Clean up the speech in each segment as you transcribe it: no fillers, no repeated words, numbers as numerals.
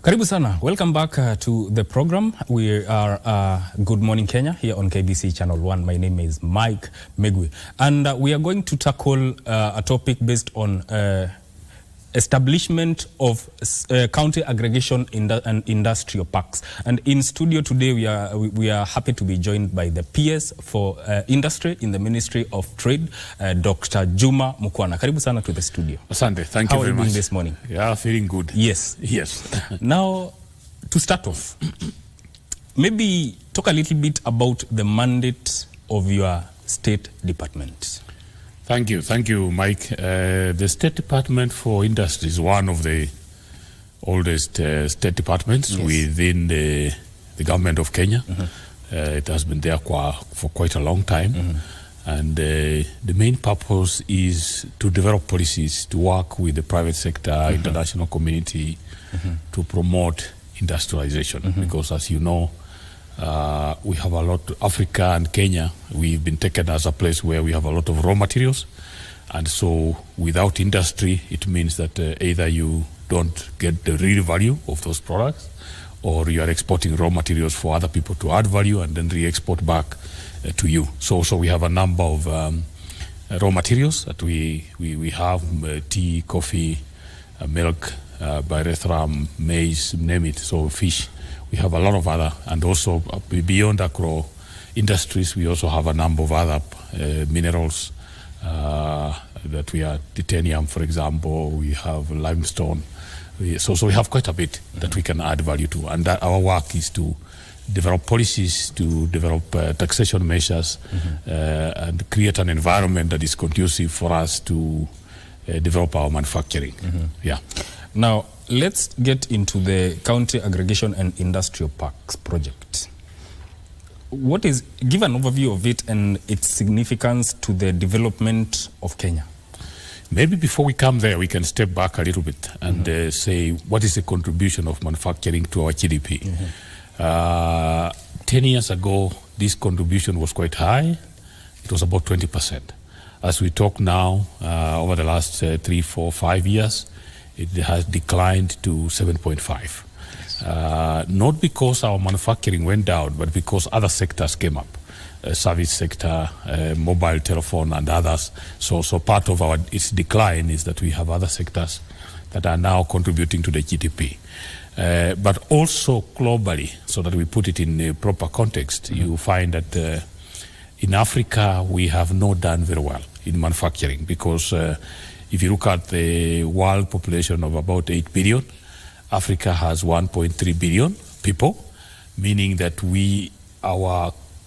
Karibu sana. Welcome back to the program. We are Good Morning Kenya here on KBC Channel 1. My name is Mike Megwe. And we are going to tackle a topic based on establishment of county aggregation and industrial parks. And in studio today, we are happy to be joined by the PS for Industry in the Ministry of Trade, Dr. Juma Mukwana. Karibu sana to the studio. Asante, thank you very much. How are you doing this morning? Yeah, feeling good. Yes. Now, to start off, maybe talk a little bit about the mandate of your state department. Thank you, Mike. The State Department for Industry is one of the oldest state departments within the government of Kenya. It has been there for quite a long time. And the main purpose is to develop policies, to work with the private sector, international community, to promote industrialization. Because as you know, we have a lot, Africa and Kenya, we've been taken as a place where we have a lot of raw materials. And so without industry, it means that either you don't get the real value of those products, or you are exporting raw materials for other people to add value and then re-export back to you. So we have a number of raw materials that we have, tea, coffee, milk, pyrethrum, maize, name it, so fish. We have a lot of other, and also beyond agro industries, we also have a number of other minerals that we are titanium, for example. We have limestone. So we have quite a bit that we can add value to, and our work is to develop policies, to develop taxation measures, and create an environment that is conducive for us to develop our manufacturing. Yeah. Now, let's get into the County Aggregation and Industrial Parks project. Give an overview of it and its significance to the development of Kenya. Maybe before we come there, we can step back a little bit and say, what is the contribution of manufacturing to our GDP? 10 years ago, this contribution was quite high. It was about 20%. As we talk now, over the last 3, 4, 5 years, it has declined to 7.5. Not because our manufacturing went down, but because other sectors came up. Service sector, mobile telephone and others. So part of its decline is that we have other sectors that are now contributing to the GDP. But also globally, so that we put it in a proper context, you find that in Africa, we have not done very well in manufacturing, because if you look at the world population of about 8 billion, Africa has 1.3 billion people, meaning that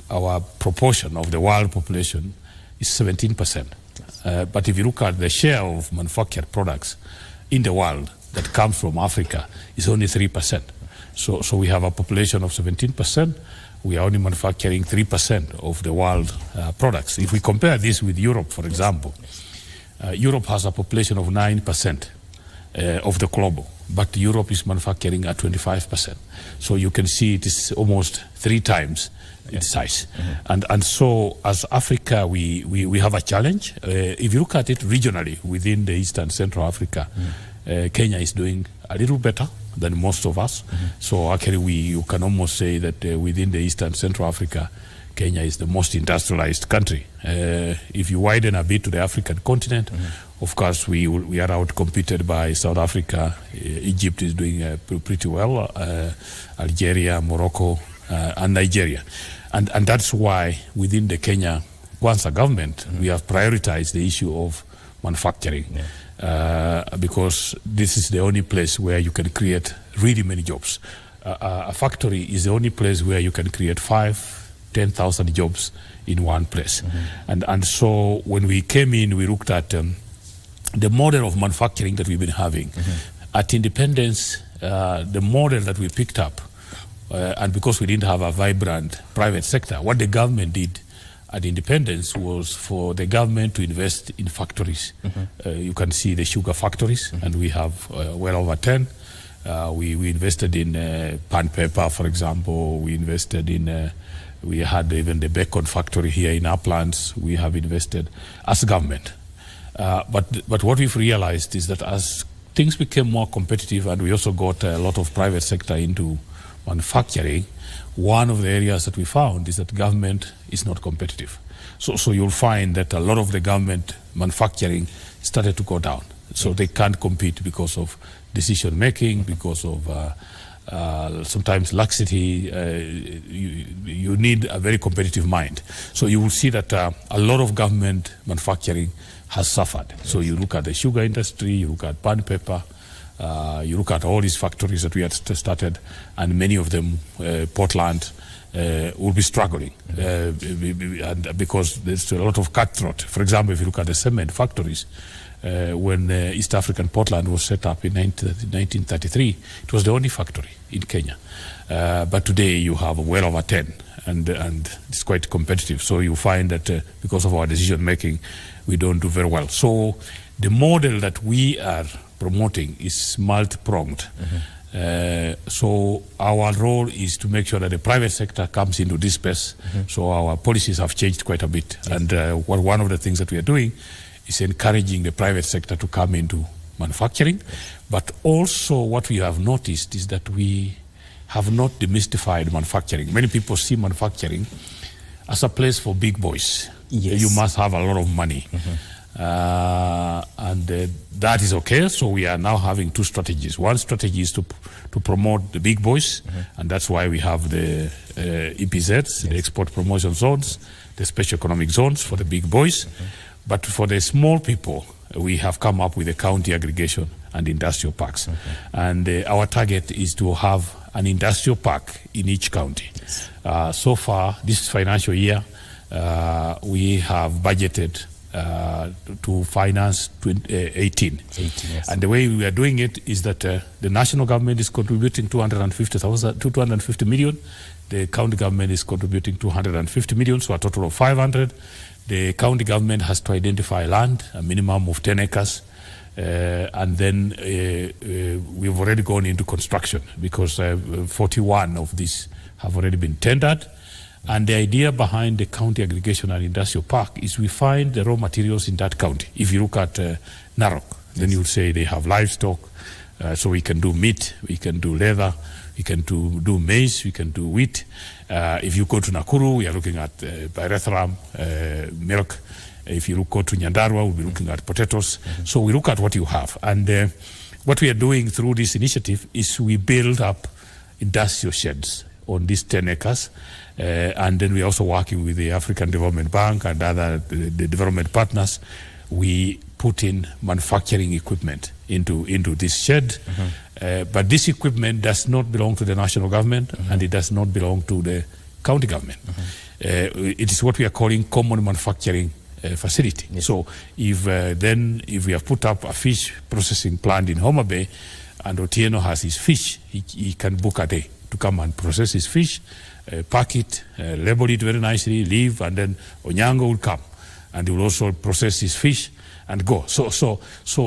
our proportion of the world population is 17%. But if you look at the share of manufactured products in the world that comes from Africa, is only 3%. So we have a population of 17%. We are only manufacturing 3% of the world products. If we compare this with Europe, for example, Europe has a population of 9% of the global, but Europe is manufacturing at 25%. So you can see it is almost 3 times its size. And so as Africa, we have a challenge. If you look at it regionally within the East and Central Africa, Kenya is doing a little better than most of us. So actually you can almost say that within the East and Central Africa, Kenya is the most industrialized country. If you widen a bit to the African continent, of course, we are outcompeted by South Africa. Egypt is doing pretty well, Algeria, Morocco, and Nigeria. And that's why within the Kenya Kwanza government, we have prioritized the issue of manufacturing. Because this is the only place where you can create really many jobs. A factory is the only place where you can create 10,000 jobs in one place. And so when we came in, we looked at the model of manufacturing that we've been having. At independence, the model that we picked up, and because we didn't have a vibrant private sector, what the government did at independence was for the government to invest in factories. You can see the sugar factories, and we have well over 10. We invested in pan paper, for example. We invested in we had even the bacon factory here in Uplands. We have invested as government. But what we've realized is that as things became more competitive, and we also got a lot of private sector into manufacturing, one of the areas that we found is that government is not competitive. So you'll find that a lot of the government manufacturing started to go down. So they can't compete because of decision making, because of sometimes laxity. You need a very competitive mind. So you will see that a lot of government manufacturing has suffered. So you look at the sugar industry, you look at pan paper, you look at all these factories that we had started, and many of them, Portland, will be struggling and because there's a lot of cutthroat. For example, if you look at the cement factories, when East African Portland was set up in 1933, it was the only factory in Kenya. But today you have well over 10, and it's quite competitive. So you find that because of our decision making, we don't do very well. So the model that we are promoting is multi-pronged. So our role is to make sure that the private sector comes into this space. So our policies have changed quite a bit. And one of the things that we are doing is encouraging the private sector to come into manufacturing. But also what we have noticed is that we have not demystified manufacturing. Many people see manufacturing as a place for big boys. You must have a lot of money. And that is okay. So we are now having two strategies. One strategy is to promote the big boys, and that's why we have the EPZs, the export promotion zones, the special economic zones for the big boys. But for the small people, we have come up with a county aggregation and industrial parks. And our target is to have an industrial park in each county. So far, this financial year, we have budgeted to finance 18. And the way we are doing it is that the national government is contributing 250 million. The county government is contributing 250 million, so a total of 500. The county government has to identify land, a minimum of 10 acres. And then we've already gone into construction because 41 of these have already been tendered. And the idea behind the county aggregation and industrial park is we find the raw materials in that county. If you look at Narok, then you'll say they have livestock, so we can do meat, we can do leather, we can do maize, we can do wheat. If you go to Nakuru, we are looking at pyrethrum, milk. If you go to Nyandarua, we'll be looking at potatoes. So we look at what you have. And what we are doing through this initiative is we build up industrial sheds on these 10 acres. And then we're also working with the African Development Bank and other the development partners. We put in manufacturing equipment into this shed. But this equipment does not belong to the national government and it does not belong to the county government. It is what we are calling common manufacturing facility. So if we have put up a fish processing plant in Homa Bay and Otieno has his fish, he can book a day to come and process his fish, pack it, label it very nicely, leave, and then Onyango will come and he will also process his fish and go. So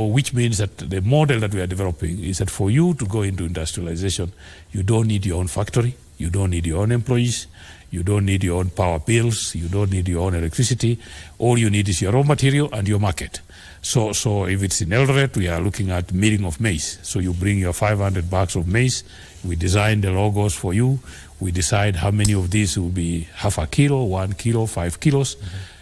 which means that the model that we are developing is that for you to go into industrialization, you don't need your own factory, you don't need your own employees, you don't need your own power bills, you don't need your own electricity. All you need is your raw material and your market. So if it's in Eldoret, we are looking at milling of maize. So you bring your 500 bags of maize, we design the logos for you, we decide how many of these will be half a kilo, 1 kilo, 5 kilos.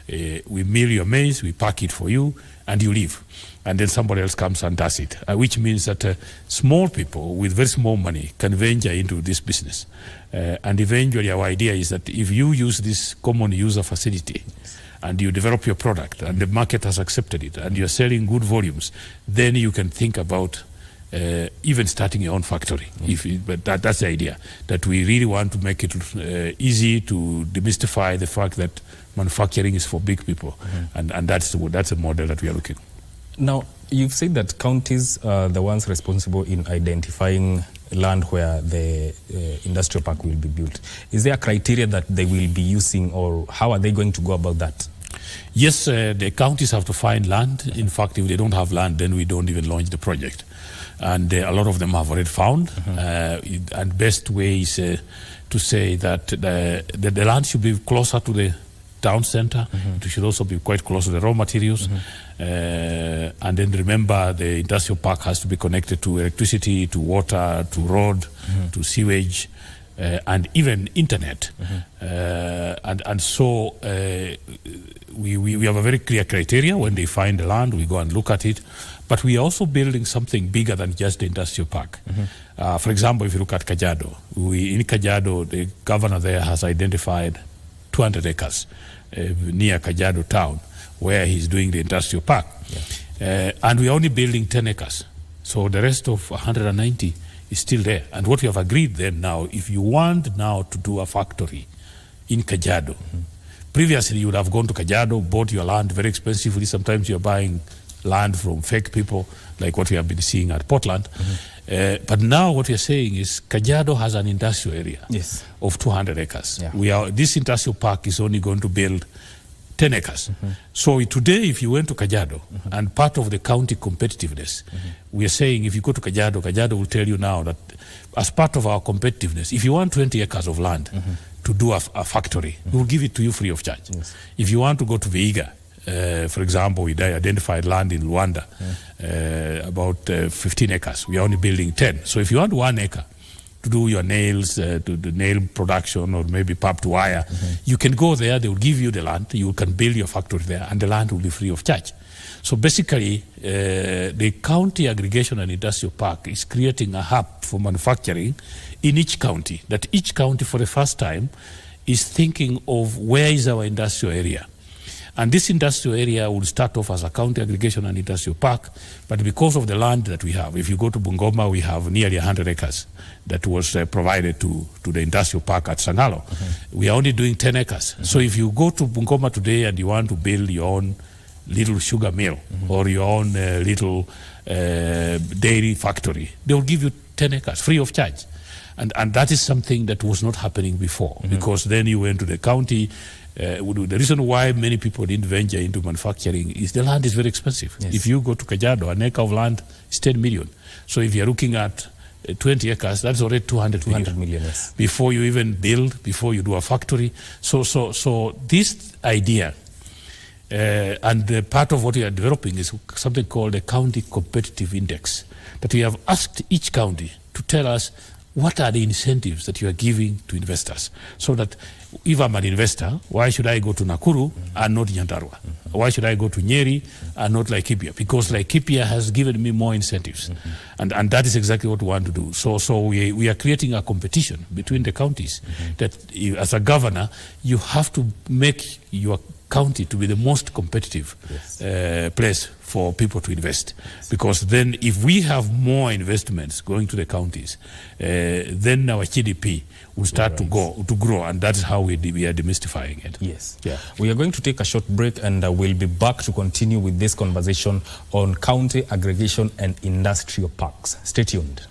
We mill your maize, we pack it for you, and you leave. And then somebody else comes and does it, which means that small people with very small money can venture into this business. And eventually our idea is that if you use this common user facility and you develop your product and the market has accepted it and you're selling good volumes, then you can think about even starting your own factory. But that's the idea, that we really want to make it easy to demystify the fact that manufacturing is for big people. And that's a model that we are looking. Now, you've said that counties are the ones responsible in identifying land where the industrial park will be built. Is there a criteria that they will be using, or how are they going to go about that? Yes, the counties have to find land. In fact, if they don't have land, then we don't even launch the project. And a lot of them have already found. And best way is to say that the land should be closer to the town center. It should also be quite close to the raw materials. And then remember, the industrial park has to be connected to electricity, to water, to road, to sewage, and even internet. And so we have a very clear criteria. When they find the land, we go and look at it. But we are also building something bigger than just the industrial park. For example, if you look at Kajiado, in Kajiado, the governor there has identified 200 acres near Kajiado town where he's doing the industrial park. And we're only building 10 acres. So the rest of 190 is still there. And what we have agreed then now, if you want now to do a factory in Kajiado, previously you would have gone to Kajiado, bought your land very expensively. Sometimes you're buying land from fake people, like what we have been seeing at Portland. But now what we are saying is Kajiado has an industrial area of 200 acres. This industrial park is only going to build 10 acres. So today, if you went to Kajiado, and part of the county competitiveness, we are saying if you go to Kajiado, Kajiado will tell you now that as part of our competitiveness, if you want 20 acres of land to do a factory, we will give it to you free of charge. If you want to go to Vihiga, for example, we identified land in Luanda, about 15 acres. We are only building 10. So if you want 1 acre to do your nails, to the nail production, or maybe pulp to wire, you can go there, they will give you the land, you can build your factory there, and the land will be free of charge. So basically, the county aggregation and industrial park is creating a hub for manufacturing in each county, that each county for the first time is thinking of where is our industrial area. And this industrial area will start off as a county aggregation and industrial park, but because of the land that we have, if you go to Bungoma, we have nearly 100 acres that was provided to the industrial park at Sangalo. We are only doing 10 acres. So if you go to Bungoma today and you want to build your own little sugar mill or your own little dairy factory, they will give you 10 acres free of charge. And that is something that was not happening before, because then you went to the county. The reason why many people didn't venture into manufacturing is the land is very expensive. If you go to Kajiado, an acre of land is 10 million. So if you're looking at 20 acres, that's already 200 million. Before you even build, before you do a factory. So this idea, and the part of what we are developing is something called a county competitive index, that we have asked each county to tell us what are the incentives that you are giving to investors, so that if I'm an investor, why should I go to Nakuru and not Nyandarua? Why should I go to Nyeri and not Laikipia? Because Laikipia has given me more incentives. And that is exactly what we want to do. So we are creating a competition between the counties that as a governor, you have to make your county to be the most competitive place for people to invest. Because then if we have more investments going to the counties, then our GDP will start to grow, and that's how we are demystifying it. We are going to take a short break, and we'll be back to continue with this conversation on county aggregation and industrial parks. Stay tuned.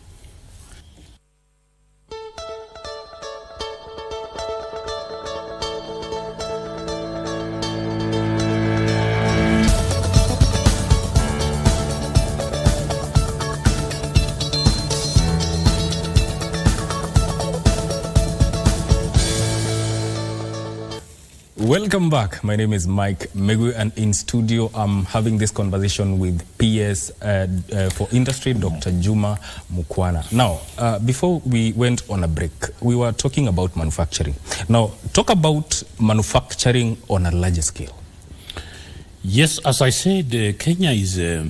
Welcome back. My name is Mike Megu, and in studio I'm having this conversation with PS for Industry, Dr. Juma Mukwana. Now, before we went on a break, we were talking about manufacturing. Now, talk about manufacturing on a larger scale. Yes, as I said, Kenya is a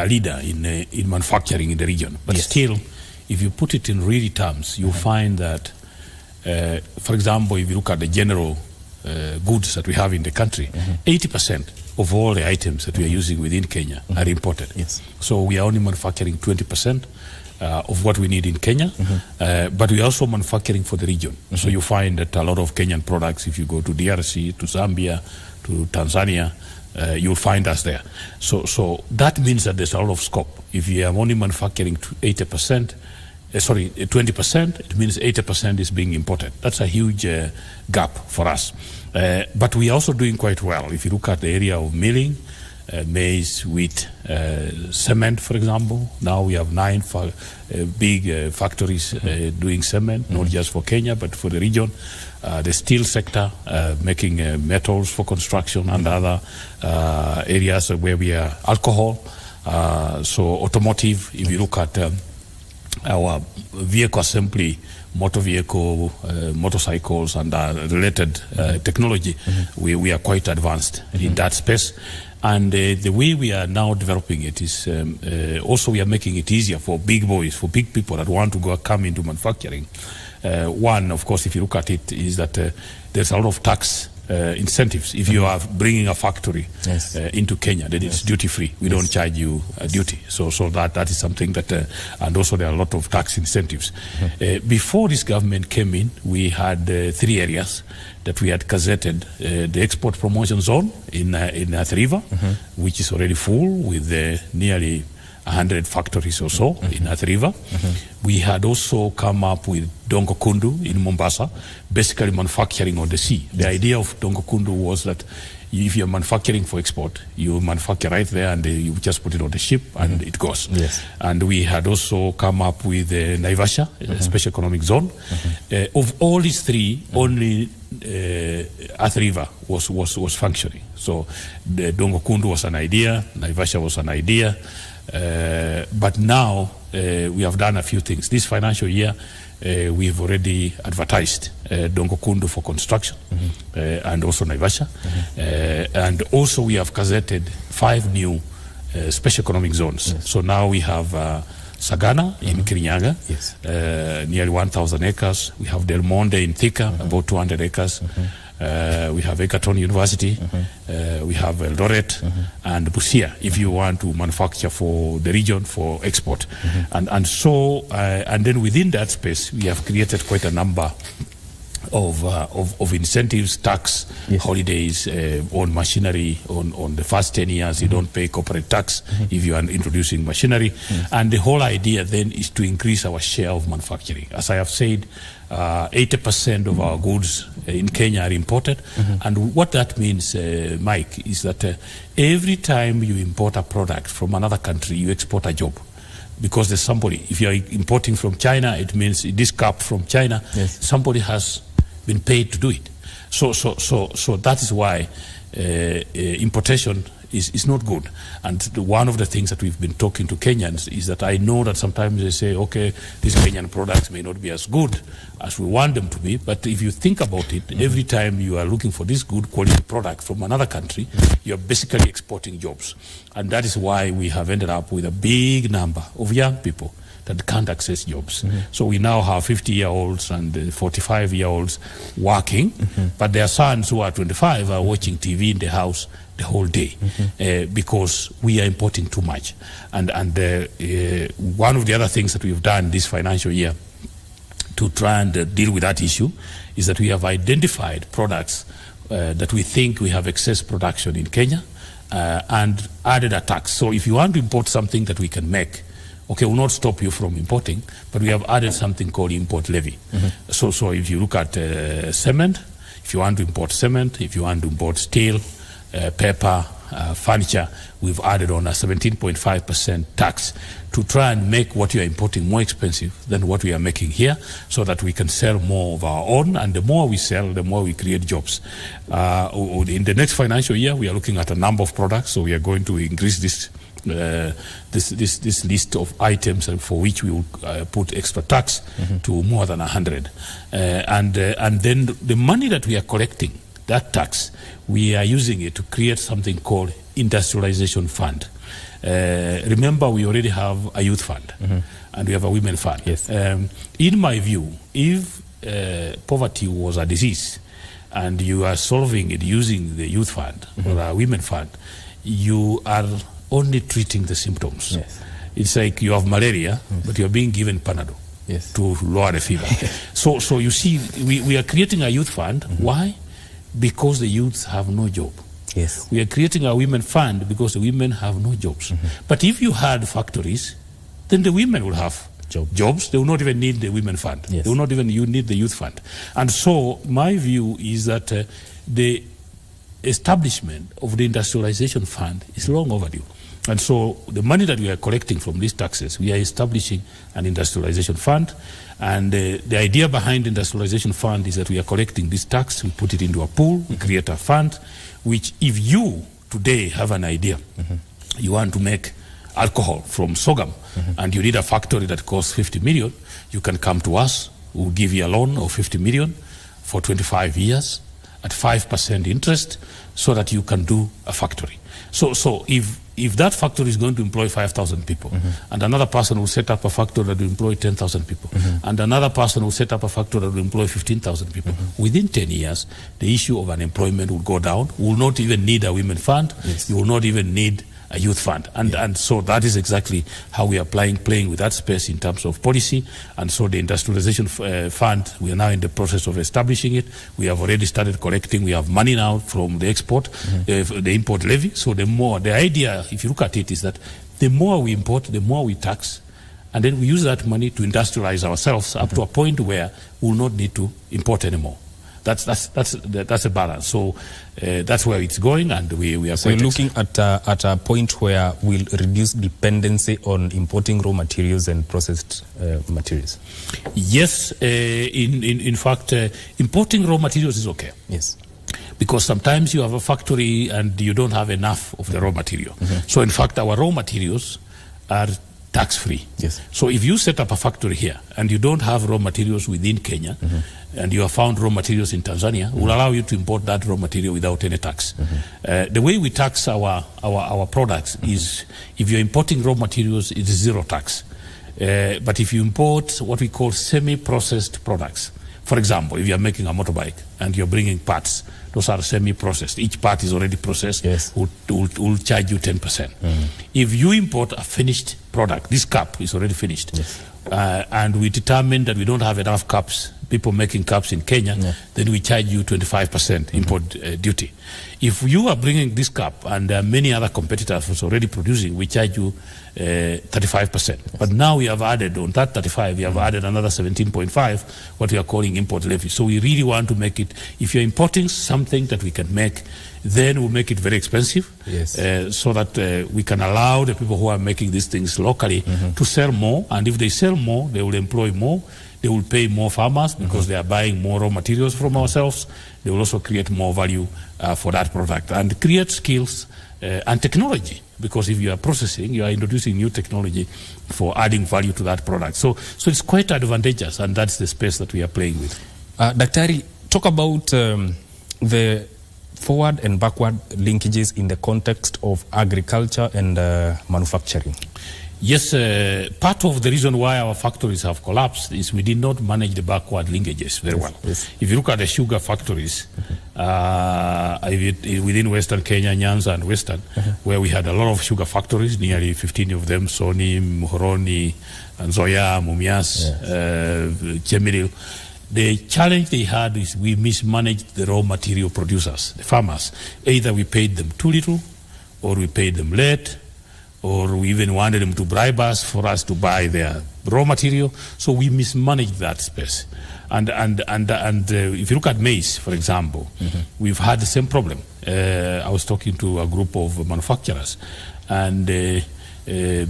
leader in manufacturing in the region. But still, if you put it in real terms, you'll find that, for example, if you look at the general goods that we have in the country, 80% of all the items that we are using within Kenya are imported. So we are only manufacturing 20% of what we need in Kenya, but we are also manufacturing for the region. So you find that a lot of Kenyan products, if you go to DRC, to Zambia, to Tanzania, you'll find us there. So that means that there's a lot of scope. If you are only manufacturing 20%, it means 80% is being imported. That's a huge gap for us. But we are also doing quite well. If you look at the area of milling, maize, wheat, cement, for example. Now we have 9 big factories doing cement, not just for Kenya, but for the region. The steel sector, making metals for construction and other areas where we are alcohol. So automotive, if you look at our vehicle assembly, motor vehicle, motorcycles and related technology, we are quite advanced in that space. And the way we are now developing it is also we are making it easier for big boys, for big people that want to come into manufacturing. One, of course, if you look at it, is that there's a lot of tax incentives. If you are bringing a factory into Kenya, then it's duty free. We don't charge you duty. So that is something that, and also there are a lot of tax incentives. Before this government came in, we had 3 areas that we had gazetted. The export promotion zone in Athi River, which is already full with nearly 100 factories or so in Athi River. We had also come up with Dongo Kundu in Mombasa, basically manufacturing on the sea. The idea of Dongo Kundu was that if you're manufacturing for export, you manufacture right there and you just put it on the ship and it goes. And we had also come up with Naivasha, a special economic zone. Of all these 3, only Athi River was functioning. So the Dongo Kundu was an idea, Naivasha was an idea. But now we have done a few things. This financial year, we've already advertised Dongo Kundu for construction and also Naivasha. And also we have gazetted 5 new special economic zones. So now we have Sagana in Kirinyaga, nearly 1,000 acres. We have Del Monde in Thika, about 200 acres. We have Egerton University, we have Eldoret and Busia, if you want to manufacture for the region for export. And then within that space, we have created quite a number of incentives, tax, holidays on machinery. On the first 10 years, you don't pay corporate tax if you are introducing machinery. And the whole idea then is to increase our share of manufacturing. As I have said, 80% of our goods in Kenya are imported. And what that means, Mike, is that every time you import a product from another country, you export a job. Because there's somebody, if you're importing from China, it means this cup from China, somebody has been paid to do it. So that is why importation is not good. And one of the things that we've been talking to Kenyans is that I know that sometimes they say, okay, these Kenyan products may not be as good as we want them to be, but if you think about it, every time you are looking for this good quality product from another country, you're basically exporting jobs. And that is why we have ended up with a big number of young people that can't access jobs. So we now have 50-year-olds and 45-year-olds working, but their sons who are 25 are watching TV in the house the whole day because we are importing too much. And one of the other things that we've done this financial year to try and deal with that issue is that we have identified products that we think we have excess production in Kenya and added a tax. So if you want to import something that we can make, okay, will not stop you from importing, but we have added something called import levy. So if you look at cement, if you want to import cement, if you want to import steel, paper, furniture, we've added on a 17.5% tax to try and make what you are importing more expensive than what we are making here, so that we can sell more of our own, and the more we sell, the more we create jobs. In the next financial year, we are looking at a number of products, so we are going to increase this list of items for which we will put extra tax to more than 100. And then the money that we are collecting, that tax, we are using it to create something called industrialization fund. Remember, we already have a youth fund and we have a women fund. In my view, if poverty was a disease and you are solving it using the youth fund or a women fund, you are only treating the symptoms. It's like you have malaria, but you're being given Panadol to lower the fever. So you see, we are creating a youth fund. Why? Because the youths have no job. We are creating a women fund because the women have no jobs. But if you had factories, then the women will have jobs. They will not even need the women fund. They will not even need the youth fund. And so my view is that the establishment of the industrialization fund is long overdue. And so the money that we are collecting from these taxes, we are establishing an industrialization fund. And the idea behind the industrialization fund is that we are collecting this tax, we put it into a pool, we create a fund, which if you today have an idea, you want to make alcohol from sorghum, and you need a factory that costs 50 million, you can come to us, we'll give you a loan of 50 million for 25 years at 5% interest so that you can do a factory. So if that factory is going to employ 5,000 people, and another person will set up a factory that will employ 10,000 people, and another person will set up a factory that will employ 15,000 people, within 10 years, the issue of unemployment will go down. We will not even need a women fund. Yes. You will not even need a youth fund. And so that is exactly how we are playing with that space in terms of policy. And so the industrialization fund, we are now in the process of establishing it. We have already started collecting. We have money now from the export, the import levy. So the idea, if you look at it, is that the more we import, the more we tax. And then we use that money to industrialize ourselves up to a point where we will not need to import anymore. That's a balance. So that's where it's going, and we are. So we're looking at a point where we'll reduce dependency on importing raw materials and processed materials. Yes, in fact, importing raw materials is okay. Yes. Because sometimes you have a factory and you don't have enough of the raw material. So in fact, our raw materials are tax-free. Yes. So if you set up a factory here and you don't have raw materials within Kenya, and you have found raw materials in Tanzania, will allow you to import that raw material without any tax. The way we tax our products is, if you're importing raw materials, it is zero tax. But if you import what we call semi-processed products, for example, if you're making a motorbike and you're bringing parts, those are semi-processed. Each part is already processed. Yes. We'll charge you 10%. If you import a finished product, this cup is already finished, yes. And we determine that we don't have enough cups, people making cups in Kenya, then we charge you 25% import duty. If you are bringing this cup and many other competitors are already producing, we charge you 35%. Yes. But now we have added on that 35, we have added another 17.5, what we are calling import levy. So we really want to make it, if you're importing something that we can make, then we'll make it very expensive, yes. So that we can allow the people who are making these things locally to sell more. And if they sell more, they will employ more. They will pay more farmers because they are buying more raw materials from ourselves. They will also create more value for that product and create skills and technology. Because if you are processing, you are introducing new technology for adding value to that product. So it's quite advantageous, and that's the space that we are playing with. Daktari, talk about the forward and backward linkages in the context of agriculture and manufacturing. Yes, part of the reason why our factories have collapsed is we did not manage the backward linkages very well. Yes. If you look at the sugar factories within Western Kenya, Nyanza and Western, where we had a lot of sugar factories, nearly 15 of them, Soni, Muhoroni, Nzoia, Mumias, Chemiril. The challenge they had is we mismanaged the raw material producers, the farmers. Either we paid them too little, or we paid them late, or we even wanted them to bribe us for us to buy their raw material. So we mismanaged that space. And if you look at maize, for example, we've had the same problem. I was talking to a group of manufacturers, and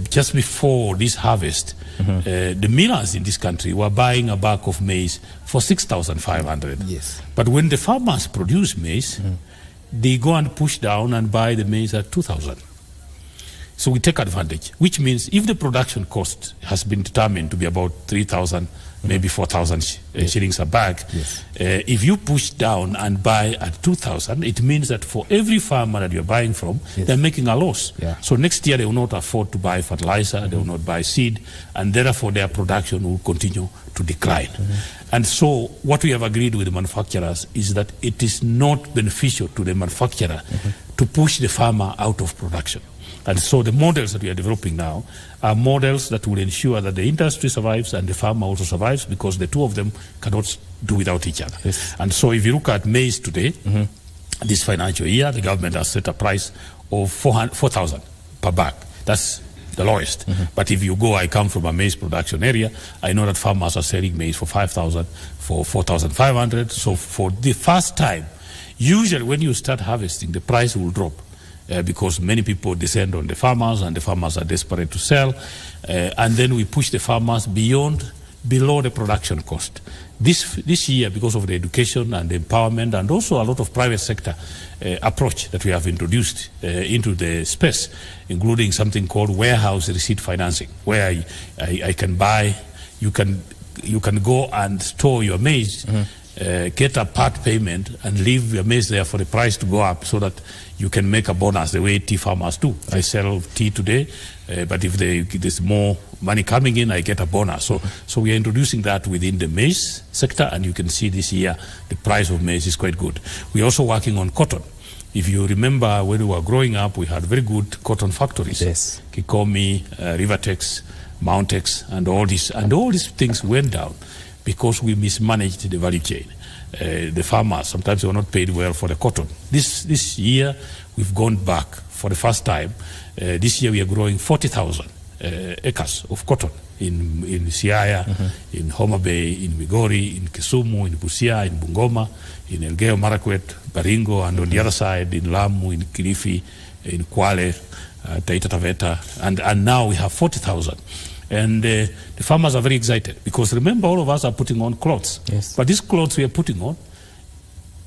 just before this harvest, the millers in this country were buying a bag of maize for 6,500. Yes. But when the farmers produce maize, they go and push down and buy the maize at 2,000. So we take advantage, which means if the production cost has been determined to be about 3,000, maybe 4,000 shillings a bag, if you push down and buy at 2,000, it means that for every farmer that you're buying from, they're making a loss. Yeah. So next year they will not afford to buy fertilizer, they will not buy seed, and therefore their production will continue to decline. And so what we have agreed with the manufacturers is that it is not beneficial to the manufacturer to push the farmer out of production. And so the models that we are developing now are models that will ensure that the industry survives and the farmer also survives, because the two of them cannot do without each other. Yes. And so if you look at maize today, this financial year, the government has set a price of 4,000 per bag. That's the lowest. But if you go, I come from a maize production area, I know that farmers are selling maize for 5,000, for 4,500. So for the first time Usually when you start harvesting, the price will drop because many people descend on the farmers and the farmers are desperate to sell. And then we push the farmers below the production cost. This year, because of the education and the empowerment and also a lot of private sector approach that we have introduced into the space, including something called warehouse receipt financing, where I can buy, you can go and store your maize, get a part payment and leave your maize there for the price to go up so that you can make a bonus the way tea farmers do. I sell tea today, but if there's more money coming in, I get a bonus. So we are introducing that within the maize sector, and you can see this year the price of maize is quite good. We are also working on cotton. If you remember when we were growing up, we had very good cotton factories. Yes. Kikomi, Rivertex, Mountex, and all these things went down because we mismanaged the value chain. The farmers, sometimes they were not paid well for the cotton. This year, we've gone back for the first time. This year, we are growing 40,000 acres of cotton in Siaya, in Homa Bay, in Migori, in Kisumu, in Busia, in Bungoma, in Elgeyo Marakwet, Baringo, and on the other side, in Lamu, in Kilifi, in Kwale, Taita Taveta, and now we have 40,000. And the farmers are very excited because remember, all of us are putting on clothes. Yes. But these clothes we are putting on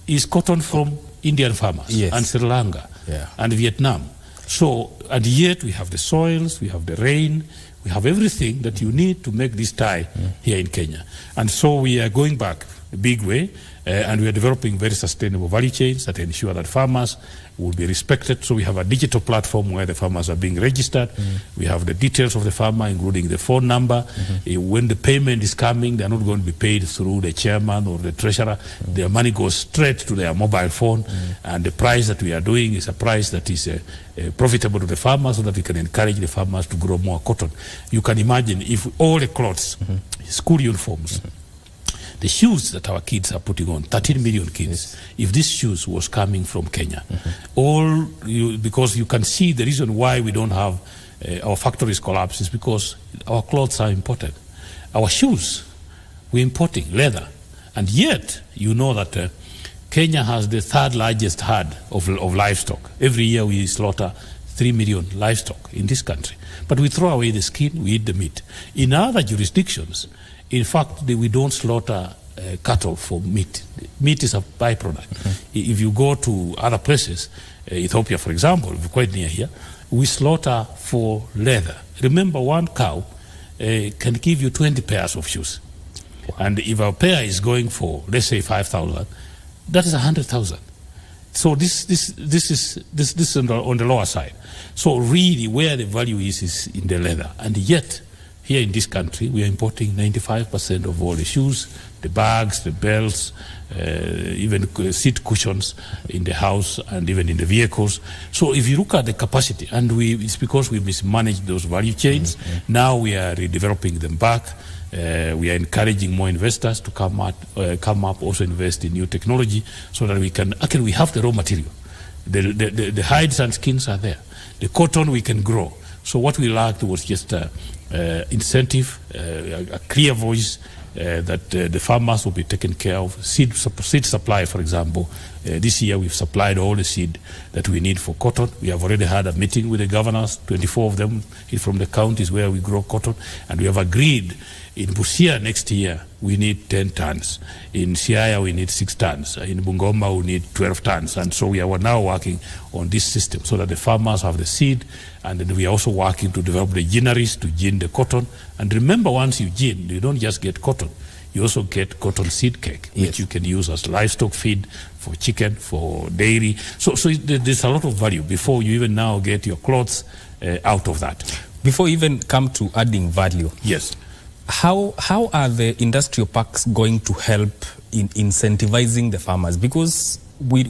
is cotton from Indian farmers and Sri Lanka and Vietnam. So, and yet we have the soils, we have the rain, we have everything that you need to make this tie here in Kenya. And so we are going back a big way, and we are developing very sustainable value chains that ensure that farmers will be respected. So we have a digital platform where the farmers are being registered. We have the details of the farmer, including the phone number. When the payment is coming, they're not going to be paid through the chairman or the treasurer. Their money goes straight to their mobile phone. And the price that we are doing is a price that is profitable to the farmers so that we can encourage the farmers to grow more cotton. You can imagine if all the clothes, school uniforms, the shoes that our kids are putting on, 13 million kids, if these shoes was coming from Kenya, because you can see the reason why we don't have our factories collapse is because our clothes are imported. Our shoes, we're importing leather. And yet, you know that Kenya has the third largest herd of livestock. Every year we slaughter 3 million livestock in this country. But we throw away the skin, we eat the meat. In other jurisdictions, in fact, we don't slaughter cattle for meat. Meat is a byproduct. If you go to other places, Ethiopia, for example, quite near here, we slaughter for leather. Remember, one cow can give you 20 pairs of shoes. Wow. And if a pair is going for, let's say, 5,000, that is 100,000. So this is on the lower side. So really, where the value is in the leather. And yet, here in this country, we are importing 95% of all the shoes, the bags, the belts, even seat cushions in the house and even in the vehicles. So if you look at the capacity, and it's because we mismanaged those value chains, now we are redeveloping them back. We are encouraging more investors to come up, also invest in new technology so that we can, actually we have the raw material. The hides and skins are there. The cotton we can grow. So what we lacked was just incentive, a clear voice that the farmers will be taken care of. Seed supply, for example. This year we've supplied all the seed that we need for cotton. We have already had a meeting with the governors, 24 of them from the counties where we grow cotton, and we have agreed in Busia next year we need 10 tons. In Siaya we need 6 tons. In Bungoma we need 12 tons. And so we are now working on this system so that the farmers have the seed, and then we are also working to develop the ginneries to gin the cotton. And remember, once you gin, you don't just get cotton. You also get cotton seed cake, which you can use as livestock feed for chicken, for dairy. So there's a lot of value before you even now get your clothes out of that. Before we even come to adding value. Yes. How are the industrial parks going to help in incentivizing the farmers? Because we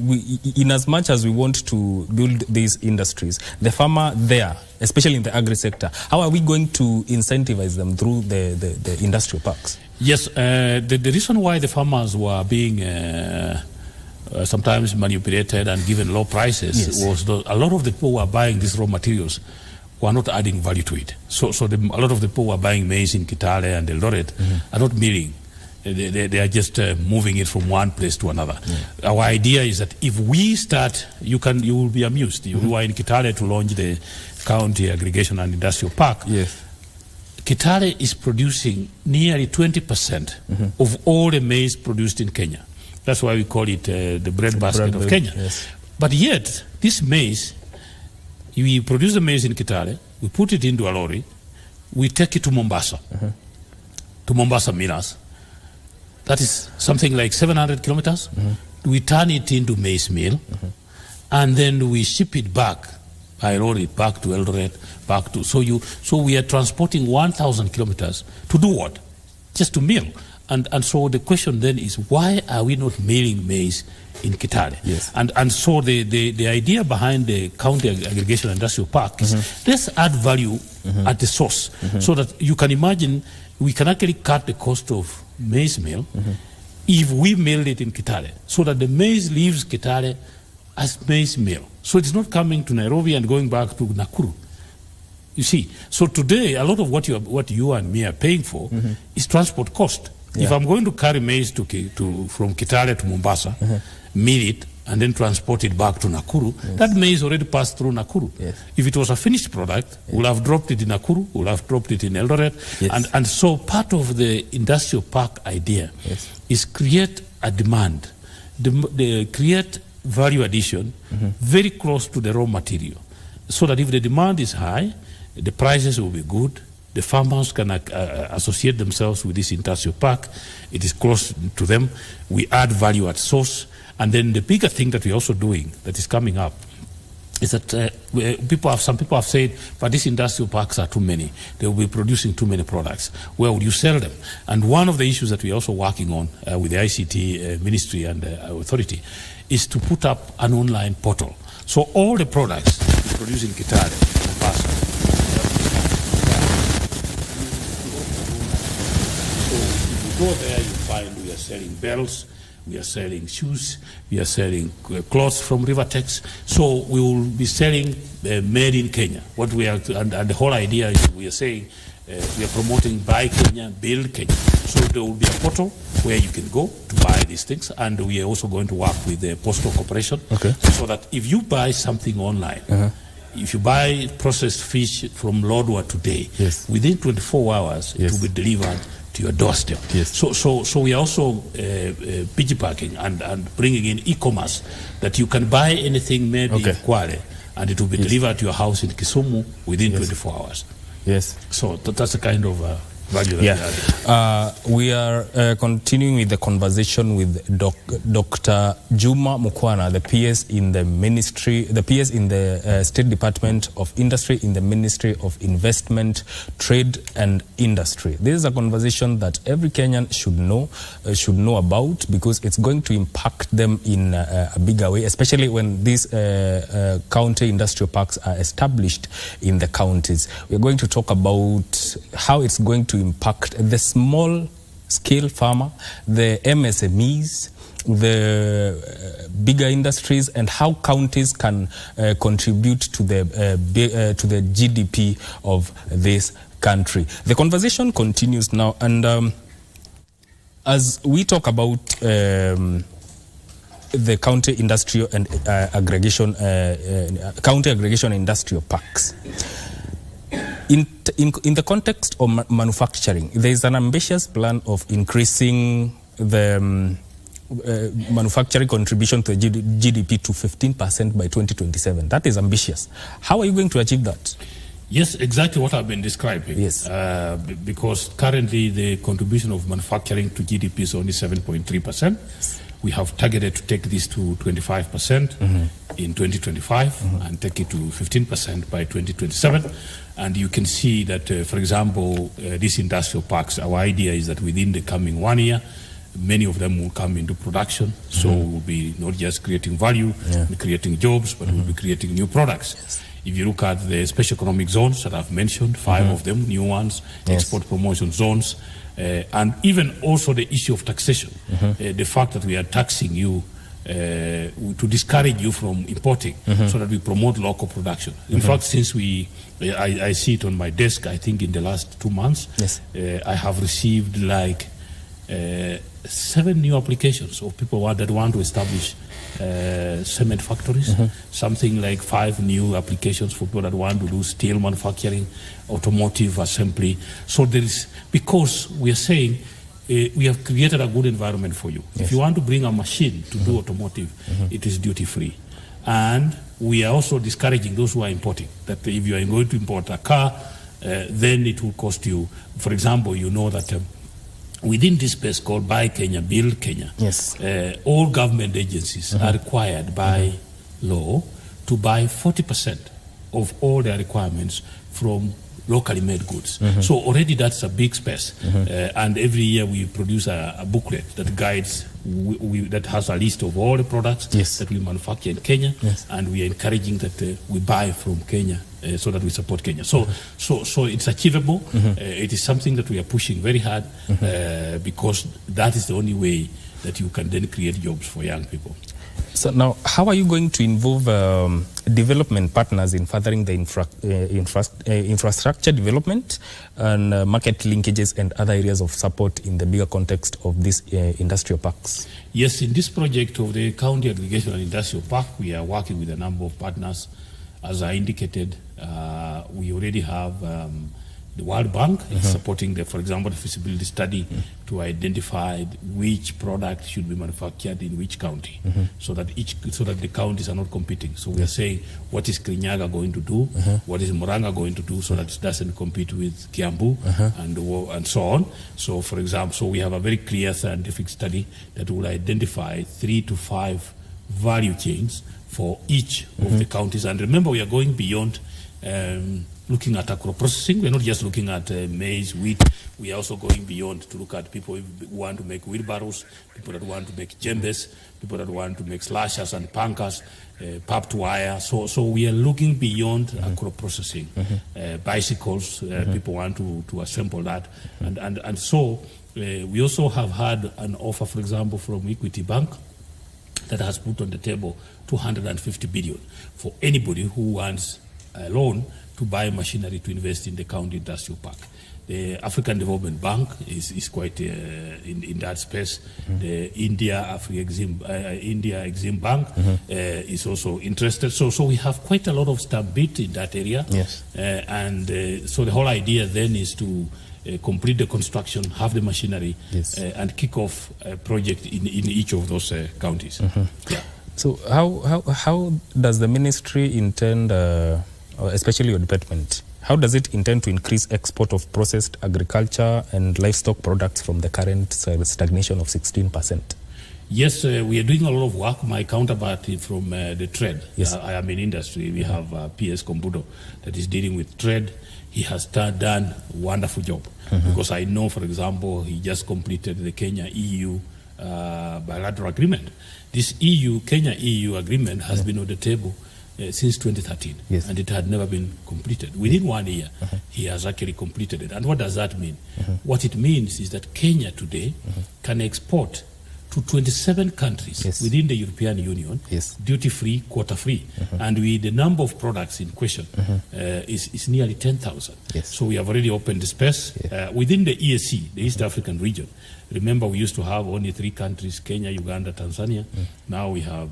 in as much as we want to build these industries, the farmer there, especially in the agri sector, how are we going to incentivize them through the industrial parks? Yes, the reason why the farmers were being sometimes manipulated and given low prices was a lot of the people who are buying these raw materials were not adding value to it. So a lot of the people who are buying maize in Kitale and Eldoret are not milling They are just moving it from one place to another. Our idea is that if we start, you will be amused. You are in Kitale to launch the County Aggregation and Industrial Park. Yes. Kitale is producing nearly 20% of all the maize produced in Kenya. That's why we call it the breadbasket of Kenya. Yes. But yet, this maize, we produce the maize in Kitale, we put it into a lorry, we take it to Mombasa, to Mombasa millers. That is something like 700 kilometers. We turn it into maize meal, and then we ship it back by lorry back to Eldoret, back to. So we are transporting 1,000 kilometers to do what? Just to mill. And so the question then is, why are we not milling maize in Kitale? Yes. And so the idea behind the County Aggregation Industrial Park is let's add value at the source, so that you can imagine we can actually cut the cost of maize meal if we mill it in Kitale, so that the maize leaves Kitale as maize meal. So it's not coming to Nairobi and going back to Nakuru. You see, so today a lot of what you and me are paying for is transport cost. Yeah. If I'm going to carry maize from Kitale to Mombasa, mill it, and then transport it back to Nakuru, that maize already passed through Nakuru. Yes. If it was a finished product, we'll have dropped it in Nakuru, we'll have dropped it in Eldoret. Yes. And so part of the industrial park idea is create a demand, create value addition very close to the raw material, so that if the demand is high, the prices will be good. The farmers can associate themselves with this industrial park. It is close to them. We add value at source. And then the bigger thing that we're also doing that is coming up is that some people have said, but these industrial parks are too many. They will be producing too many products. Where would you sell them? And one of the issues that we're also working on with the ICT Ministry and authority is to put up an online portal. So all the products we produce in Kitale, Mombasa, go there, you find we are selling bells, we are selling shoes, we are selling clothes from Rivertex. So we will be selling made in Kenya. What we are, and the whole idea is we are saying we are promoting buy Kenya, build Kenya. So there will be a portal where you can go to buy these things, and we are also going to work with the Postal Corporation, so that if you buy something online, if you buy processed fish from Lodwar today, within 24 hours it will be delivered to your doorstep. So we are also piggybacking and bringing in e-commerce, that you can buy anything made in Kwale and it will be delivered to your house in Kisumu within 24 hours. So that's the kind of value that we are continuing with the conversation with Dr. Juma Mukwana, the PS in the Ministry, the PS in the State Department of Industry, in the Ministry of Investment, Trade and Industry. This is a conversation that every Kenyan should know about, because it's going to impact them in a bigger way, especially when these county industrial parks are established in the counties. We're going to talk about how it's going to impact the small scale farmer, the MSMEs, the bigger industries, and how counties can contribute to the GDP of this country. The conversation continues now, and as we talk about the county industrial and aggregation, county aggregation industrial parks. In the context of manufacturing, there is an ambitious plan of increasing the manufacturing contribution to the GDP to 15% by 2027. That is ambitious. How are you going to achieve that? Yes, exactly what I've been describing. Yes. Because currently the contribution of manufacturing to GDP is only 7.3%. We have targeted to take this to 25% in 2025 and take it to 15% by 2027. And you can see that, for example, these industrial parks, our idea is that within the coming 1 year, many of them will come into production. So we'll be not just creating value, creating jobs, but we'll be creating new products. If you look at the special economic zones that I've mentioned, 5 of them, new ones, export promotion zones, and even also the issue of taxation, the fact that we are taxing you to discourage you from importing, so that we promote local production. In fact, since I see it on my desk, I think in the last 2 months, I have received like 7 new applications of people that want to establish cement factories, something like 5 new applications for people that want to do steel manufacturing, automotive assembly. So there is, because we are saying we have created a good environment for you. Yes. If you want to bring a machine to do automotive, it is duty free. And we are also discouraging those who are importing, that if you are going to import a car, then it will cost you. For example, you know that within this space called Buy Kenya, Build Kenya, yes, all government agencies are required by law to buy 40% of all their requirements from locally made goods. So already that's a big space. And every year we produce a booklet that guides, that has a list of all the products that we manufacture in Kenya. And we are encouraging that we buy from Kenya so that we support Kenya. So it's achievable. It is something that we are pushing very hard because that is the only way that you can then create jobs for young people. So now, how are you going to involve development partners in furthering the infrastructure development and market linkages and other areas of support in the bigger context of these industrial parks? Yes, in this project of the County Aggregation and Industrial Park, we are working with a number of partners. As I indicated, we already have the World Bank is supporting, for example, the feasibility study to identify which product should be manufactured in which county, so that the counties are not competing. So we are saying, what is Kirinyaga going to do? What is Murang'a going to do, so that it doesn't compete with Kiambu and so on. So, for example, we have a very clear scientific study that will identify 3 to 5 value chains for each of the counties. And remember, we are going beyond looking at agro-processing. We're not just looking at maize, wheat. We are also going beyond to look at people who want to make wheelbarrows, people that want to make jembes, people that want to make slashers and pankers, papped wire. So we are looking beyond agro-processing. Bicycles, people want to assemble that. And so we also have had an offer, for example, from Equity Bank that has put on the table 250 billion for anybody who wants a loan to buy machinery to invest in the county industrial park. The African Development Bank is quite in that space. The India Exim Bank is also interested. So we have quite a lot of stamp bit in that area. Yes. So the whole idea then is to complete the construction, have the machinery, and kick off a project in each of those counties. Yeah. So how does the ministry intend, especially your department, how does it intend to increase export of processed agriculture and livestock products from the current stagnation of 16%? Yes, we are doing a lot of work. My counterpart from the trade, I am in industry. We have PS Kombudo that is dealing with trade. He has done a wonderful job because I know, for example, he just completed the Kenya-EU bilateral agreement. This Kenya-EU agreement has been on the table since 2013, and it had never been completed. Within 1 year, he has actually completed it. And what does that mean? What it means is that Kenya today can export to 27 countries within the European Union, duty-free, quota-free. And the number of products in question is nearly 10,000. So we have already opened the space. Within the EAC, the East African region, remember we used to have only 3 countries, Kenya, Uganda, Tanzania. Now we have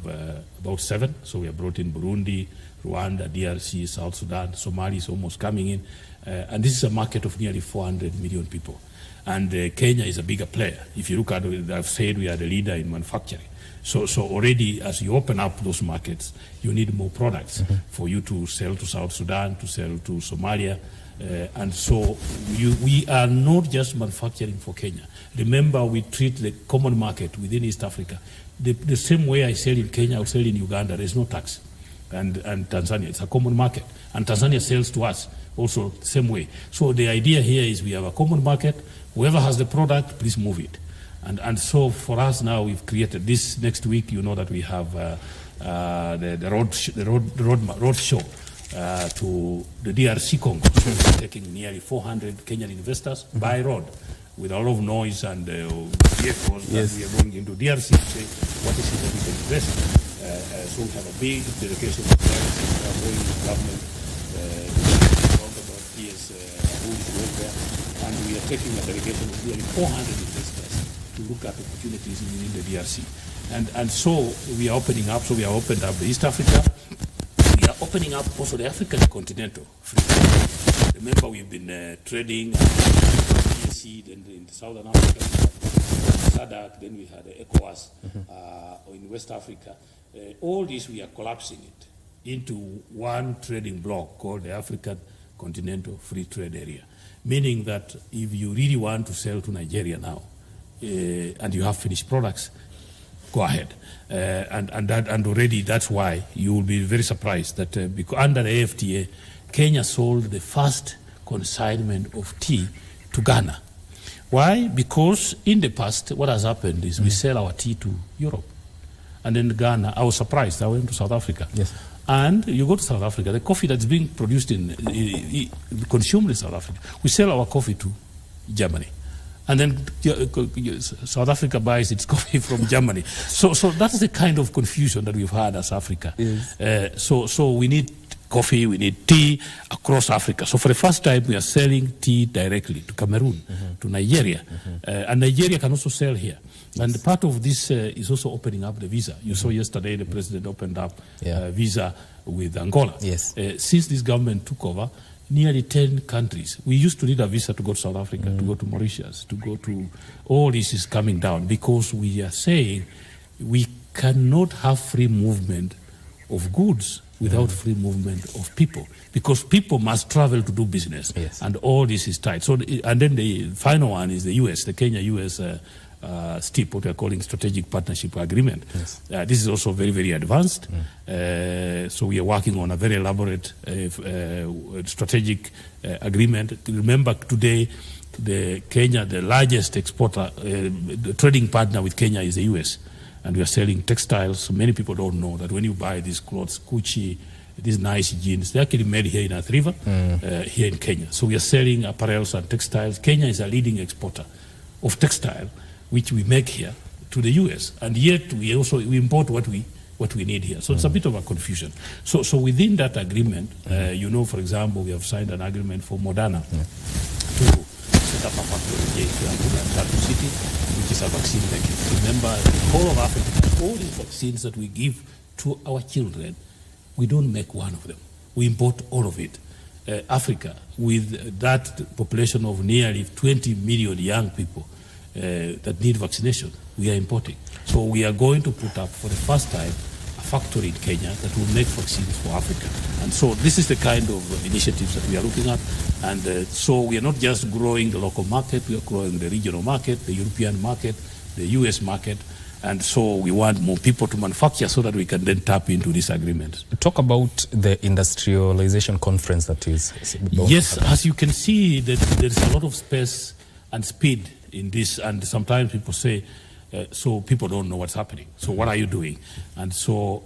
about 7. So we have brought in Burundi, Rwanda, DRC, South Sudan, Somalia is almost coming in. And this is a market of nearly 400 million people. And Kenya is a bigger player. If you look at it, I've said we are the leader in manufacturing. So already as you open up those markets, you need more products for you to sell to South Sudan, to sell to Somalia. And so we are not just manufacturing for Kenya. Remember, we treat the common market within East Africa the same way I sell in Kenya, I sell in Uganda. There's no tax. And Tanzania, it's a common market. And Tanzania sells to us also the same way. So the idea here is we have a common market. Whoever has the product, please move it. And so for us now, we've created this next week. You know that we have the road show to the DRC Congo. So we're taking nearly 400 Kenyan investors by road with a lot of noise and vehicles. And we are going into DRC to say what is it that we can invest. So we have a big delegation of government. And we are taking a delegation of nearly 400 investors to look at opportunities within the DRC. And so we are opening up. So we are opened up East Africa. We are opening up also the African continental free trade. Remember, we've been trading PNC in Southern Africa, SADC, then we had ECOWAS in West Africa. All this, we are collapsing it into one trading bloc called the African Continental Free Trade Area, meaning that if you really want to sell to Nigeria now and you have finished products, go ahead. And already that's why you will be very surprised that because under the AFTA, Kenya sold the first consignment of tea to Ghana. Why? Because in the past, what has happened is we sell our tea to Europe. And then Ghana, I was surprised. I went to South Africa. Yes. And you go to South Africa, the coffee that's being produced consumed in South Africa, we sell our coffee to Germany. And then South Africa buys its coffee from Germany. So that's the kind of confusion that we've had as Africa. Yes. So we need coffee, we need tea across Africa. So for the first time, we are selling tea directly to Cameroon, to Nigeria. And Nigeria can also sell here. Yes. And part of this is also opening up the visa. You saw yesterday the president opened up visa with Angola. Yes. Since this government took over, nearly 10 countries. We used to need a visa to go to South Africa, to go to Mauritius, to go to... All this is coming down because we are saying we cannot have free movement of goods without free movement of people, because people must travel to do business. Yes. And all this is tight. So, and then the final one is the U.S., the Kenya-U.S. STIP, what we are calling Strategic Partnership Agreement. Yes. This is also very, very advanced. So we are working on a very elaborate strategic agreement. Remember today, Kenya, the largest exporter, the trading partner with Kenya is the U.S., and we are selling textiles. Many people don't know that when you buy these clothes, Gucci, these nice jeans, they're actually made here in Athi River, here in Kenya. So we are selling apparels and textiles. Kenya is a leading exporter of textile, which we make here, to the U.S. And yet we import what we need here. So it's a bit of a confusion. So within that agreement, you know, for example, we have signed an agreement for Moderna to set up a factory in Tatu City, which is a vaccine making. Remember, the whole of Africa, all these vaccines that we give to our children, we don't make one of them. We import all of it. Africa, with that population of nearly 20 million young people that need vaccination, we are importing. So we are going to put up, for the first time, a factory in Kenya that will make vaccines for Africa. And so this is the kind of initiatives that we are looking at. And so we are not just growing the local market, we are growing the regional market, the European market, the US market. And so we want more people to manufacture so that we can then tap into this agreement. Talk about the industrialization conference that is. Yes, as you can see, there's a lot of space and speed in this, and sometimes people say, so people don't know what's happening. So what are you doing? And so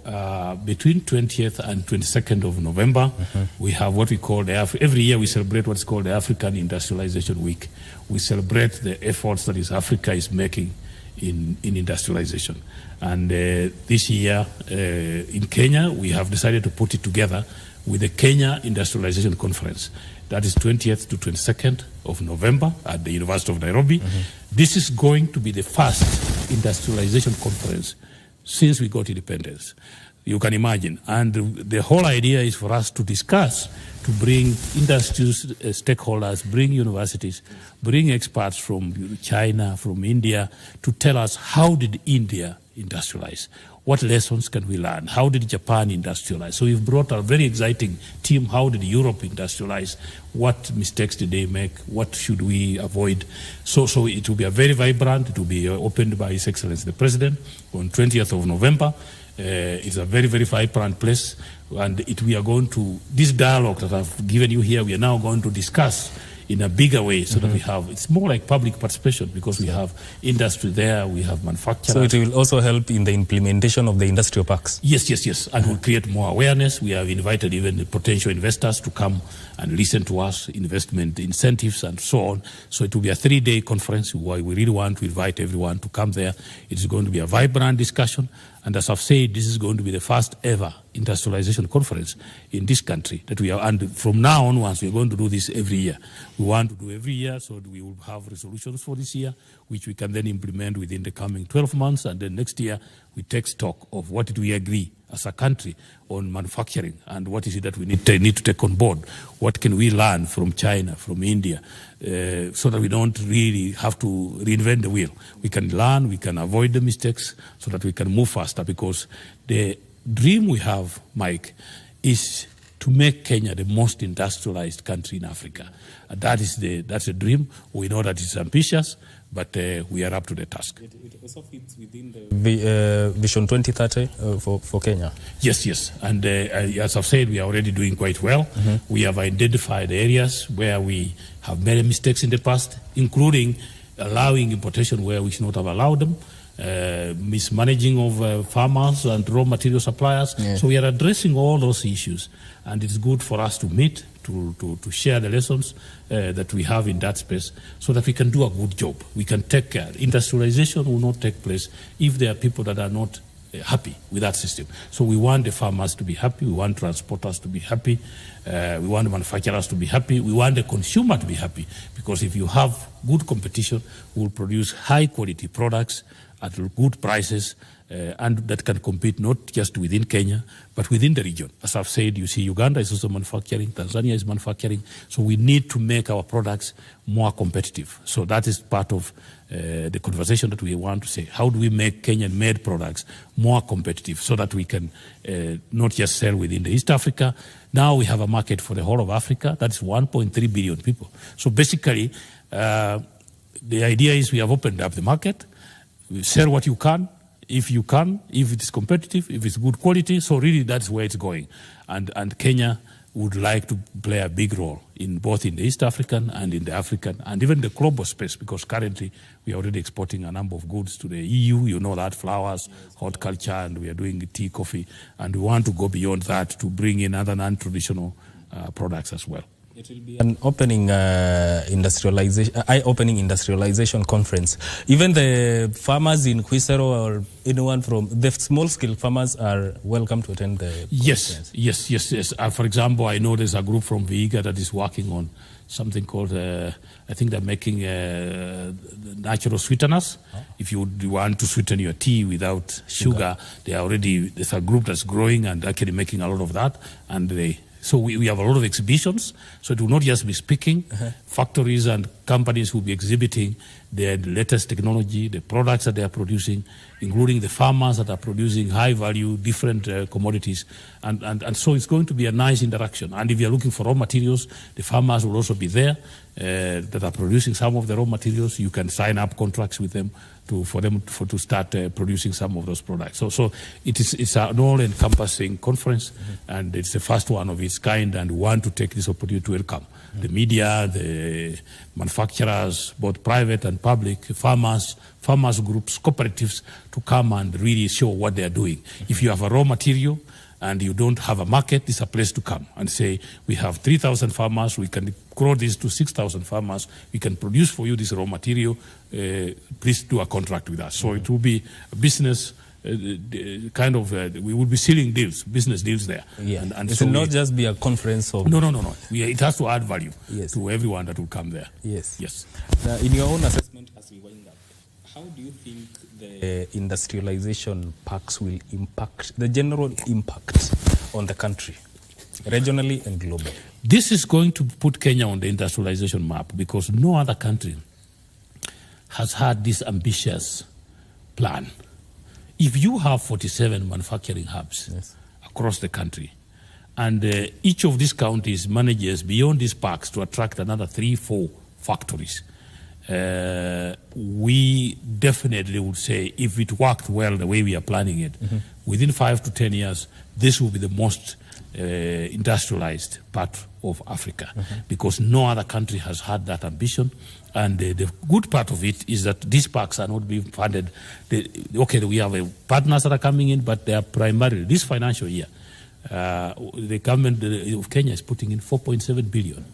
between 20th and 22nd of November, we have what we call every year we celebrate what's called the African Industrialization Week. We celebrate the efforts that Africa is making in industrialization. And this year in Kenya, we have decided to put it together with the Kenya Industrialization Conference. That is 20th to 22nd of November at the University of Nairobi. This is going to be the first industrialization conference since we got independence. You can imagine. And the whole idea is for us to discuss, to bring industry stakeholders, bring universities, bring experts from China, from India, to tell us how did India industrialize? What lessons can we learn? How did Japan industrialize? So we've brought a very exciting team. How did Europe industrialize? What mistakes did they make? What should we avoid? So it will be a very vibrant. It will be opened by His Excellency the President on 20th of November. It's a very, very vibrant place. And we are going to, this dialogue that I've given you here, we are now going to discuss in a bigger way so that we have, it's more like public participation because we have industry there, we have manufacturers. So it will also help in the implementation of the industrial parks? Yes. And we'll create more awareness. We have invited even the potential investors to come and listen to us, investment incentives and so on. So it will be a 3-day conference where we really want to invite everyone to come there. It's going to be a vibrant discussion. And as I've said, this is going to be the first ever industrialization conference in this country that we are, and from now onwards, we're going to do this every year. We want to do every year, so we will have resolutions for this year, which we can then implement within the coming 12 months, and then next year, we take stock of what did we agree as a country on manufacturing and what is it that we need to take on board. What can we learn from China, from India, so that we don't really have to reinvent the wheel. We can learn, we can avoid the mistakes so that we can move faster, because the dream we have, Mike, is to make Kenya the most industrialized country in Africa. And that's a dream. We know that it's ambitious, but we are up to the task. It also fits within the Vision 2030 for Kenya. Yes. And as I've said, we are already doing quite well. Mm-hmm. We have identified areas where we have made mistakes in the past, including allowing importation where we should not have allowed them, mismanaging of farmers and raw material suppliers. Yeah. So we are addressing all those issues, and it's good for us to meet, to share the lessons that we have in that space, so that we can do a good job. We can take care. Industrialization will not take place if there are people that are not happy with that system. So we want the farmers to be happy, we want transporters to be happy, we want the manufacturers to be happy, we want the consumer to be happy, because if you have good competition, we'll produce high quality products at good prices, and that can compete not just within Kenya, but within the region. As I've said, you see Uganda is also manufacturing, Tanzania is manufacturing, so we need to make our products more competitive. So that is part of the conversation that we want to say. How do we make Kenyan-made products more competitive so that we can not just sell within the East Africa? Now we have a market for the whole of Africa. That's 1.3 billion people. So basically, the idea is we have opened up the market. We sell what you can, if it is competitive, if it's good quality. So really that's where it's going. And Kenya would like to play a big role in both in the East African and in the African and even the global space, because currently we are already exporting a number of goods to the EU, you know that, flowers, horticulture, and we are doing tea, coffee, and we want to go beyond that to bring in other non-traditional products as well. It will be an eye-opening industrialization conference. Even the farmers in Quisero or anyone from the small-scale farmers are welcome to attend the conference. Yes. For example, I know there's a group from Vihiga that is working on something called, I think they're making natural sweeteners. Oh. If you want to sweeten your tea without sugar, there's a group that's growing and actually making a lot of that, and so we have a lot of exhibitions, so it will not just be speaking. Factories and companies will be exhibiting their latest technology, the products that they are producing, including the farmers that are producing high-value, different commodities. And so it's going to be a nice interaction. And if you're looking for raw materials, the farmers will also be there that are producing some of the raw materials. You can sign up contracts with them to start producing some of those products. So it's an all-encompassing conference, and it's the first one of its kind, and we want to take this opportunity to welcome the media, the manufacturers, both private and public, farmers groups, cooperatives, to come and really show what they are doing. If you have a raw material and you don't have a market, this is a place to come and say, we have 3,000 farmers, we can grow this to 6,000 farmers, we can produce for you this raw material, please do a contract with us. So it will be a business we will be sealing deals, business deals there. Yeah. And it will not just be a conference of... No. It has to add value to everyone that will come there. Yes. Now, in your own assessment, as we wind up, how do you think the industrialization packs will impact, the general impact on the country, regionally and globally? This is going to put Kenya on the industrialization map, because no other country has had this ambitious plan. If you have 47 manufacturing hubs across the country, and each of these counties manages beyond these parks to attract another 3-4 factories, we definitely would say, if it worked well the way we are planning it, within 5 to 10 years, this will be the most industrialized part of Africa, because no other country has had that ambition. And the good part of it is that these parks are not being funded. We have partners that are coming in, but they are primarily, this financial year, the government of Kenya is putting in 4.7 billion.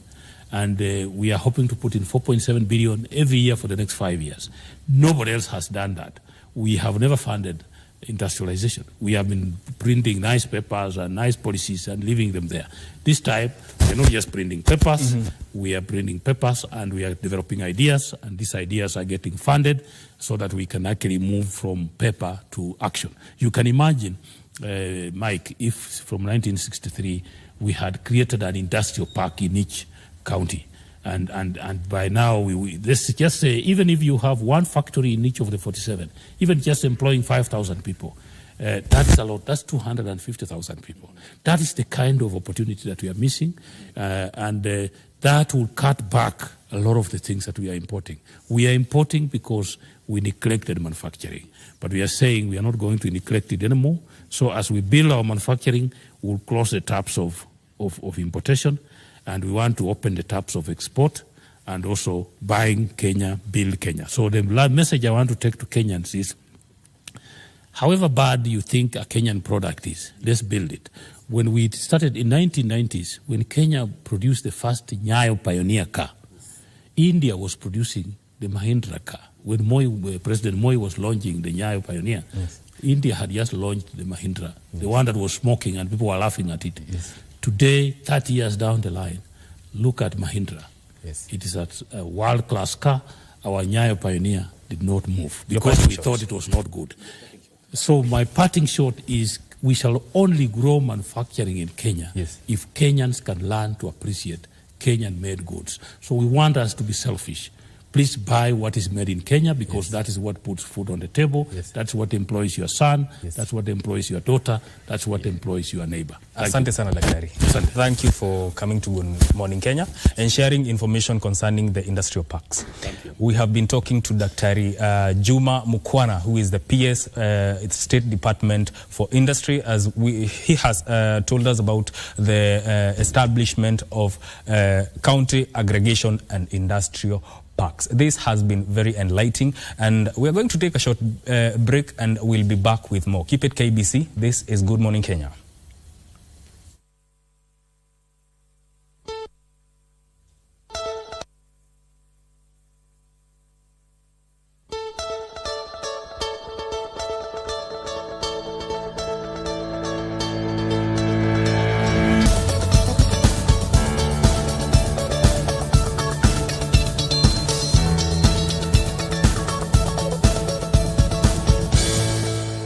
And we are hoping to put in 4.7 billion every year for the next 5 years. Nobody else has done that. We have never funded industrialization. We have been printing nice papers and nice policies and leaving them there. This time, we're not just printing papers, we are printing papers and we are developing ideas, and these ideas are getting funded so that we can actually move from paper to action. You can imagine, Mike, if from 1963 we had created an industrial park in each county, and by now, let's just say, even if you have one factory in each of the 47, even just employing 5,000 people, that's a lot. That's 250,000 people. That is the kind of opportunity that we are missing, and that will cut back a lot of the things that we are importing. We are importing because we neglected manufacturing, but we are saying we are not going to neglect it anymore. So as we build our manufacturing, we'll close the taps of importation, and we want to open the taps of export and also buying Kenya, build Kenya. So the message I want to take to Kenyans is, however bad you think a Kenyan product is, let's build it. When we started in 1990s, when Kenya produced the first Nyayo Pioneer car, India was producing the Mahindra car. When President Moi was launching the Nyayo Pioneer, India had just launched the Mahindra, the one that was smoking and people were laughing at it. Today, 30 years down the line, look at Mahindra. It is a world-class car. Our Nyayo Pioneer did not move because we thought it was not good. So my parting shot is, we shall only grow manufacturing in Kenya if Kenyans can learn to appreciate Kenyan-made goods. So we want us to be selfish. Please buy what is made in Kenya, because that is what puts food on the table. That's what employs your son. That's what employs your daughter. That's what employs your neighbor. Asante sana Daktari. Thank you for coming to Good Morning Kenya and sharing information concerning the industrial parks. Thank you. We have been talking to Daktari Juma Mukwana, who is the PS State Department for Industry, as he has told us about the establishment of county aggregation and industrial parks. This has been very enlightening, and we're going to take a short break and we'll be back with more. Keep it KBC. This is Good Morning Kenya.